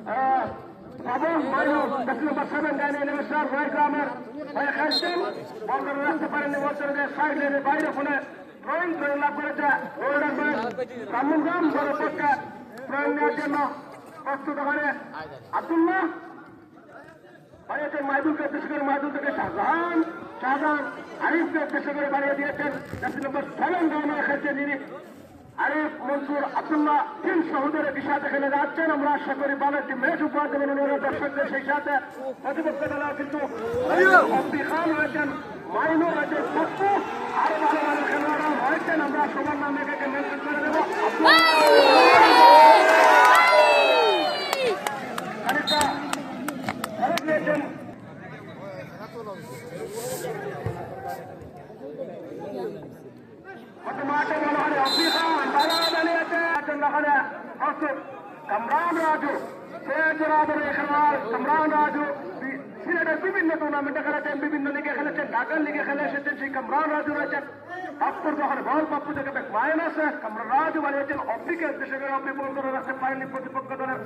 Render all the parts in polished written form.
বাবু মাইনু 10 নম্বর 7 গাইনে নমস্কার রয় গ্রামের হয়ে খেলছেন বল ধরে রাখতে পারেননি বলতে সাইড লাইনের বাইরে ফোনে ড্রয়িং লাভ করেছে গোল্ডেন বয় ব্রাহ্মণগ্রাম বড় পক্ষে ড্রয়িং নেওয়ার জন্য প্রস্তুত ওখানে আব্দুল্লাহ বাড়িয়েছেন মাহদুলকে উদ্দেশ্য করে মাহদুল থেকে শাহজাহান আরিফকে উদ্দেশ্য করে বাড়িয়ে দিয়েছেন 10 নম্বর 7 গাইনে খেলছেন যিনি আরিফ মনসুর আব্দুল্লাহ তিন সহোদরের বিষাতে খেলে যাচ্ছেন। আমরা আশা করি ভালো একটি ম্যাচ উপহার দেবেন অনুরোধ দর্শকদের। সেই সাথে প্রতিপক্ষ দলেও কিন্তু অব্দি খান রয়েছেন, মাইনু রয়েছেন, পপ্পু আরো ভালো ভালো খেলোয়াড়রা রয়েছেন। আমরা সবার নাম একে মেনশন করে দেবো। খানিকটা ভালো দিয়েছেন মাঠে বলা হয় অব্দি খান বাড়া দাঁড়িয়েছে ওখানে প্রস্তুত কামরান রাজু জোরাবের খেলোয়াড় কামরান রাজু সিলেটের বিভিন্ন টুর্নামেন্টে খেলেছেন, বিভিন্ন লিগে খেলেছেন, ঢাকার লিগে খেলে এসেছেন। সেই কামরান রাজু রয়েছেন। পাপ্পুর যখন বল পাপ্পু থেকে ব্যাক মাইনাসে কামরান রাজু বানিয়েছেন অব্দিকে উদ্দেশ্য করে অব্দি বল ধরে রাখতে পারেননি প্রতিপক্ষ দলের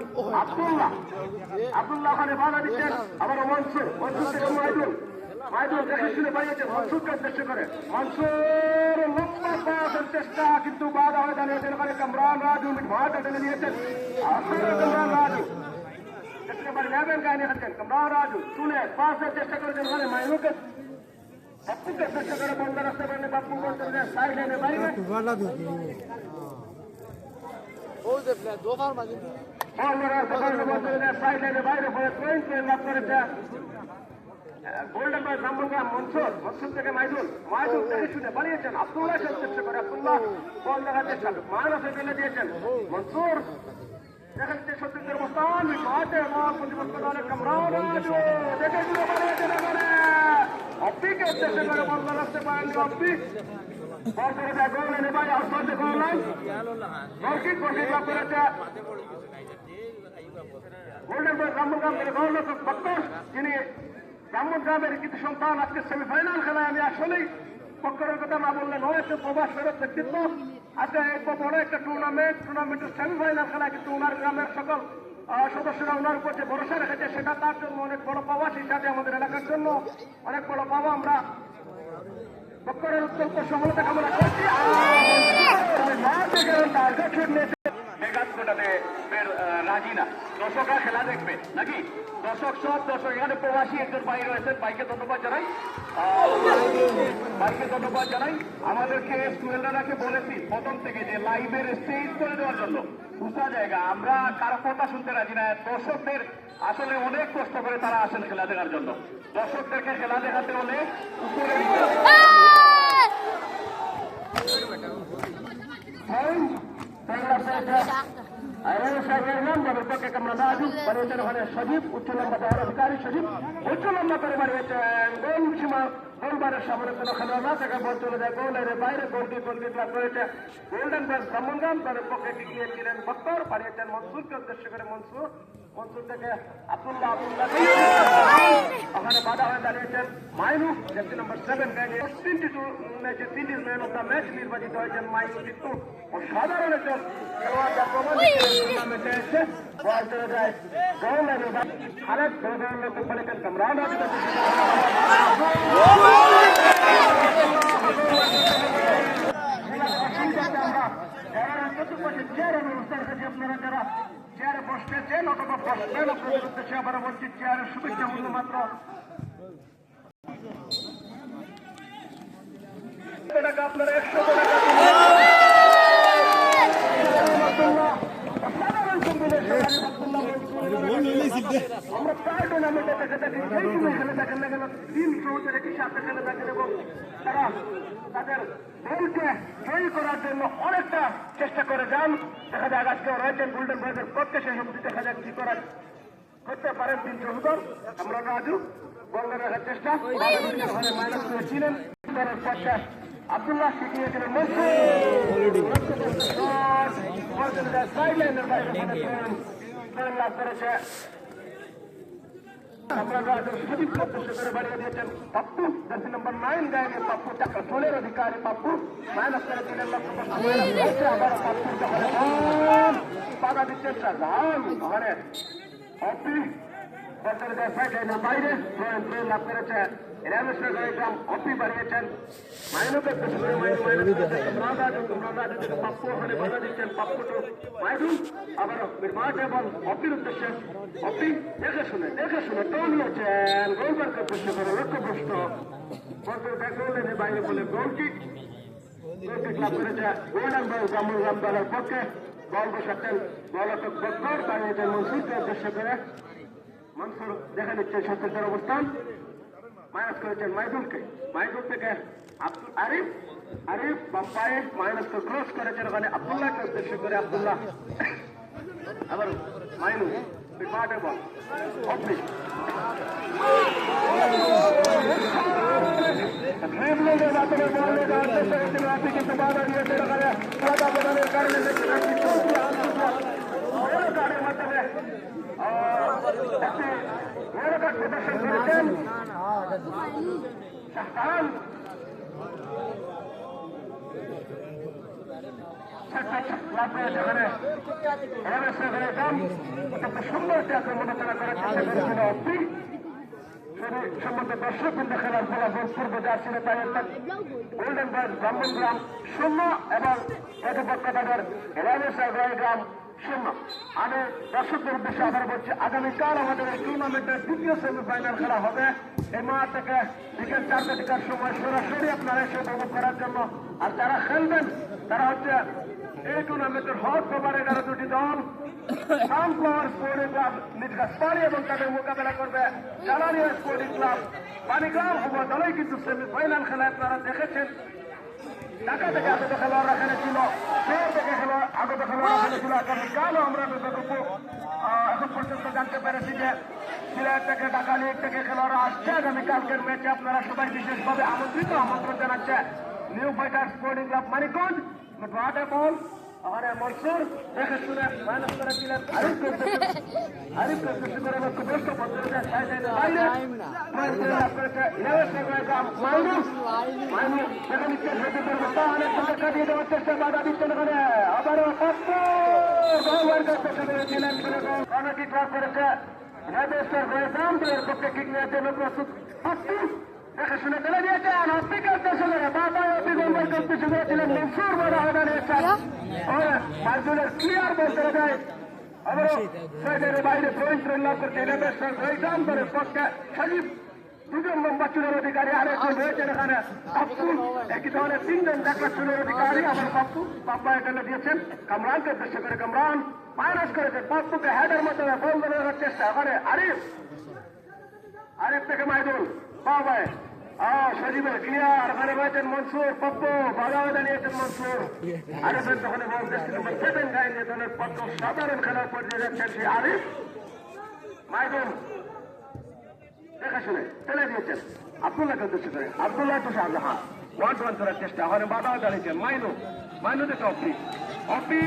আব্দুল্লাহ ওখানে বাধা দিচ্ছেন। আবার মনসুর থেকে মাইদুল দেখে শুনে বাড়িয়েছে মনসুরকে উদ্দেশ্য করে মনসুর লম্বা পাসের চেষ্টা কিন্তু বাধা হয়ে দাঁড়িয়েছেন ওখানে কামরান রাজু মাঠে টেনে নিয়েছেন। কামরান রাজু দেখতে পারেন নেবেন গায়ে খেলছেন কামরান রাজু তুলে পাসের চেষ্টা করেছেন ওখানে মাইনুকে বাপ্পুকে চেষ্টা করে বন্ধ রাখতে পারেন। বাপ্পু বলতে সাইড লাইনে বাইরে সাইড লাইনে বাইরে পয়েন্ট লাভ করেছে গোল্ডেন বয় ব্রাহ্মণগ্রাম মনসুর থেকে মাইদুল দেখে শুনে বানিয়েছেন আব্দুল্লাহ চেষ্টা করে আব্দুল্লাহ বল দেখার চেষ্টা মাইনাসে ফেলে দিয়েছেন মনসুর দেখাচ্ছে সত্যিকের অবস্থান মাঠে প্রতিপক্ষ দলের কামরান রাজু দেখে শুনে বানিয়েছেন এখানে অব্দিকে উদ্দেশ্য করে বল রাখতে পারেননি অব্দি বল করে দেয় গোল লাইনে বাইরে আউটসাইডে গোল লাইন গোলকিক লাভ করেছে গোল্ডেন বয় ব্রাহ্মণগ্রাম থেকে গোল বক্কর যিনি ব্রাহ্মণগ্রামের কিছু সন্তান আজকে সেমিফাইনাল খেলায় আমি আসলেই পক্ষের কথা না বললে নয় একটা প্রবাস ফেরত ব্যক্তিত্ব আজকে এক বড় একটা টুর্নামেন্টের সেমিফাইনাল খেলায় কিন্তু ওনার গ্রামের সকল সদস্যরা ওনার উপর যে ভরসা রেখেছে সেটা তার জন্য অনেক বড় পাওয়া, সেই সাথে আমাদের এলাকার জন্য অনেক বড় পাওয়া। আমরা পক্ষের অত্যন্ত সফলতা কামনা করছি। রাজি না দর্শকরা খেলা দেখবে নাকি দর্শক সব দর্শক এখানে প্রবাসী একজন ভাই রয়েছেন, ভাইকে ধন্যবাদ জানাই। আমাদেরকে স্টুডেন্টরাকে বলেছি প্রথম থেকে যে লাইভের স্টেজ করে দেওয়ার জন্য বুঝা জায়গা আমরা কারো কথা শুনতে রাজি না। দর্শকদের আসলে অনেক কষ্ট করে তারা আসেন খেলা দেখার জন্য। দর্শকদেরকে খেলা দেখাতে হলে উপরে সজীব উচ্চ লম্বা অধিকারী সজীব উচ্চ লম্বা করে বাড়িয়েছেন গোল সীমা গোলবারের সামনে কোনো খেলোয়াড় না থেকে বল চলে যায় গোলের বাইরে গোলকিক লাভ করেছে গোল্ডেন বয় ব্রাহ্মণগ্রাম তাদের পক্ষে গিয়েছিলেন বক্কর বাড়িয়েছেন মনসুরকে উদ্দেশ্য করে মনসুর থেকে আব্দুল্লাহ ওখানে বাধা হয়ে দাঁড়িয়েছেন মাইনু জার্সি নম্বর 7 গাইনে 3 ম্যাচে 3 ম্যান অফ দ্য ম্যাচ নির্বাচিত হয়েছেন মাইনু। কিন্তু অসাধারণ একজন খেলোয়াড় যা প্রমাণ টুর্নামেন্টে এসে বল চলে যায় গোল লাইনে আরেক গোল লক্ষ্য করেছেন কামরান রাজু। আপনারা যারা চেয়ারে বসতেছেন অথবা বসবেন আপনাদের উদ্দেশ্যে আবার বলছি চেয়ারের শুভেচ্ছা মূল্য মাত্র টাকা, আপনারা 100 টাকা আমরা প্রায় টুর্নামেন্টে দেখে থাকি সেই টিমে খেলে থাকেন না কেন টিম সহজে একই সাথে খেলে থাকেন এবং তারা তাদের দলকে জয়ী করার জন্য অনেকটা চেষ্টা করে যান। দেখা যাক আজকে রয়েছেন গোল্ডেন বয়েজের প্রত্যেক সেই সবজি দেখা যাক কি করার করতে পারেন 3 সহোদর। আমরা রাজু বল রাখার চেষ্টা মাইনাস করেছিলেন আব্দুল্লাহ শিখিয়েছিলেন সাইড লাইনের বাইরে লাভ করেছে বাড়িয়ে দিয়েছেন পাপ্পু জার্সি নম্বর 9 গায়ে পাপ্পু টাকা 16 অধিকারী পাপ্পু মাইনাস করে দিলেন আবার পাপ্পুর বাধা দিচ্ছেন শাহজাহান ওখানে অপি বলতে সাইড লাইনের বাইরে ড্রয়িং লাভ করেছে রামেশ্বর গ্রাম অপি বাড়িয়েছেন মাইনুকে পাপ্পু ওখানে বাধা দিচ্ছেন পাপ্পু টু মাইনু আবার মাঠ এবং অপির উদ্দেশ্যে অপি দেখে শুনে টোল নিয়েছেন গোলবারকে উদ্দেশ্য করে লক্ষ্যভ্রষ্ট বলতে গোলের বাইরে বলে গোল কিক লাভ করেছে গোল্ডেন বল জামুল রাম দলের পক্ষে বল বসাচ্ছেন বলটক বক্কর বাড়িয়েছেন মনসুরকে উদ্দেশ্য করে মনসুর দেখা দিচ্ছে সত্যের অবস্থান মাইনাস করেছেন মাইদুল থেকে আব্দুল আরিফ বাম্পায়ে মাইনাস ক্রস করেছেন ওখানে আব্দুল্লাহকে উদ্দেশ্য করে আব্দুল্লাহ আবার মাইনু মাঠে বল অপি কিন্তু বাধা দিয়েছে ওখানে বাধা প্রদানের কারণে মাধ্যমে প্রদর্শন করেছেন শাহজাহান সুন্দর আক্রমণাচনা করার চেষ্টা করেছিল অপি সম্বন্ধে দর্শক কিন্তু খেলার ফলাফল পূর্ব যাচ্ছিল তাই গোল্ডেন বয়েজ ব্রাহ্মণগ্রাম 0 এবং প্রতিপক্ষ তাদের রামেশ্বর গ্রাম 0। আমি দর্শকদের উদ্দেশ্যে আবার বলছি আগামীকাল আমাদের এই টুর্নামেন্টের দ্বিতীয় সেমিফাইনাল খেলা হবে এই মাঠ থেকে বিকেল 4টার সময় সরাসরি আপনারা এসে উপভোগ করার জন্য আর যারা খেলবেন তারা হচ্ছে এই টুর্নামেন্টের হট ওভার 11টি দল সানফ্লাওয়ার স্পোর্টিং ক্লাব মিটগাছপাড়ি এবং তাদের মোকাবেলা করবে জালালিয়া স্পোর্টিং ক্লাব পানিগ্রাম। উভয় দলই কিন্তু সেমিফাইনাল খেলা আপনারা দেখেছেন। ঢাকা থেকে আগত খেলোয়াড়রা খেলেছিল, শহর থেকে আগত খেলোয়াড়রা খেলেছিল। আগামীকালও আমরা যতটুকু এখন পর্যন্ত জানতে পেরেছি যে সিলেট থেকে ঢাকা লিগ থেকে খেলোয়াড়রা আসছে। আগামীকালকের ম্যাচে আপনারা সবাই বিশেষভাবে আমন্ত্রণ জানাচ্ছে new fighter sporting club Manikganj. মাঠে বল ওখানে মনসুর দেখে শুনে মাইনাস করেছিলেন আরিফকে উদ্দেশ্য করে লক্ষ্যভ্রষ্ট দিয়ে দেওয়ার চেষ্টা বাধা দিচ্ছেন ওখানে আবারও করেছিলেন কর্নারটি ক্রস করেছে রামেশ্বর গ্রাম দলের পক্ষে কিক নেওয়ার জন্য প্রস্তুত দেখে শুনে চলে দিয়েছেন হসপিটাল স্টেশনে বাবা অপি গোলবার করতে শুরু করেছিলেন মনসুর বড় আহ্বান নিয়েছেন মাইদুলের ক্লিয়ার বল চলে যায় আবারও সাইডের বাইরে পয়েন্ট লাভ করছে রামেশ্বর গ্রাম দলের পক্ষে সজীব দুজন লম্বা চুলের অধিকারী আরেকজন রয়েছেন এখানে পাপ্পু একই ধরনের 3 জন দেখা চুলের অধিকারী আবার পাপ্পা এখানে দিয়েছেন কামরানকে উদ্দেশ্য করে কামরান মাইনাস করেছেন পাপ্পুকে হেডের মাধ্যমে বল দেওয়ার চেষ্টা ওখানে আরিফ থেকে মাইদুল বাবা সজীবের ক্লিয়ার ওখানে রয়েছেন মনসুর পাপ্পু বাধা নিয়েছেন মনসুর আরিফের তখন বল দেশ নম্বর 7 গায়ে দলের পক্ষ সাধারণ খেলার পর্যায়ে যাচ্ছেন সেই আরিফ মাইদুল দেখে শুনে চলে দিয়েছেন আব্দুল্লাহকে উদ্দেশ্য করে আব্দুল্লাহ তো শাহজাহান 1-1 করার চেষ্টা ওখানে বাধাও জানিয়েছেন মাইনু থেকে অপি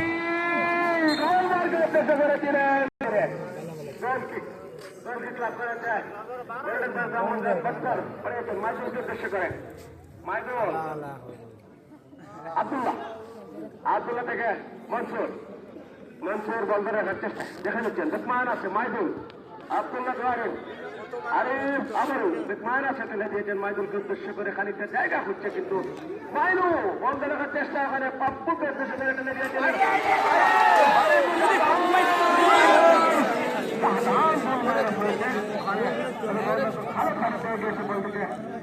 গোলমার্গের উদ্দেশ্য করেছিলেন গোল কিক লাভ করেছে মাইদুলকে উদ্দেশ্য করে মাইদুল আব্দুল্লাহ থেকে মনসুর বল ধরে রাখার চেষ্টা দেখে নিচ্ছেন বেকমান আছে মাইদুল আব্দুল্লাহ আরিফ আবারও বেকমান আছে ফেলে দিয়েছেন মাইদুলকে উদ্দেশ্য করে খানিকটা জায়গা খুঁজছে কিন্তু মাইনু বল ধরে রাখার চেষ্টা ওখানে পাপ্পুকে উদ্দেশ্য করে ফেলে দিয়েছেন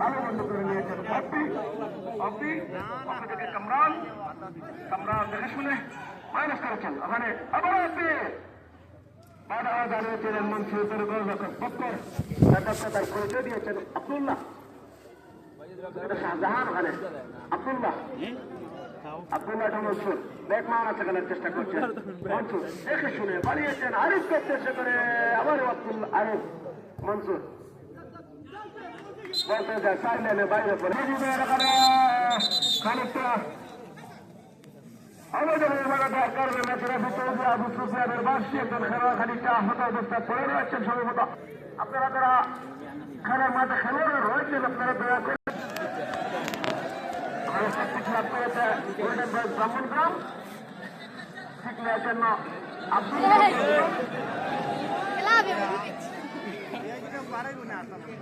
ভালো বন্ধ করে নিয়েছেন কামরান দেখে শুনে মাইনাস করেছেন ওখানে আবার বাধা জানিয়েছিলেন মনসুরের গোলরক্ষক বক্কর তার পরিচয় দিয়েছেন আব্দুল্লাহ শাহজাহান ওখানে আব্দুল্লাহ মনসুর বেকমান আছে খেলার চেষ্টা করছেন মনসুর দেখে শুনে বাড়িয়েছেন আরিফকে চেষ্টা করে আবারও আরিফ মনসুর বলতে যায় সাইলেনে বাইরে পড়ে খানিকটা আমাদের করবে ম্যাচের ভিতরে আবু সুফিয়ানের বাসী একজন খেলোয়াড় খানিকটা আহত অবস্থায় পড়ে রয়েছেন সম্ভবত। আপনারা যারা খেলার মাঠে খেলোয়াড় রয়েছেন আপনারা দয়া করে লাভ করেছে গোল্ডেন বয়েজ ব্রাহ্মণগ্রাম ঠিক নেওয়ার জন্য আব্দুল্লাহ বাড়াইব না আসলে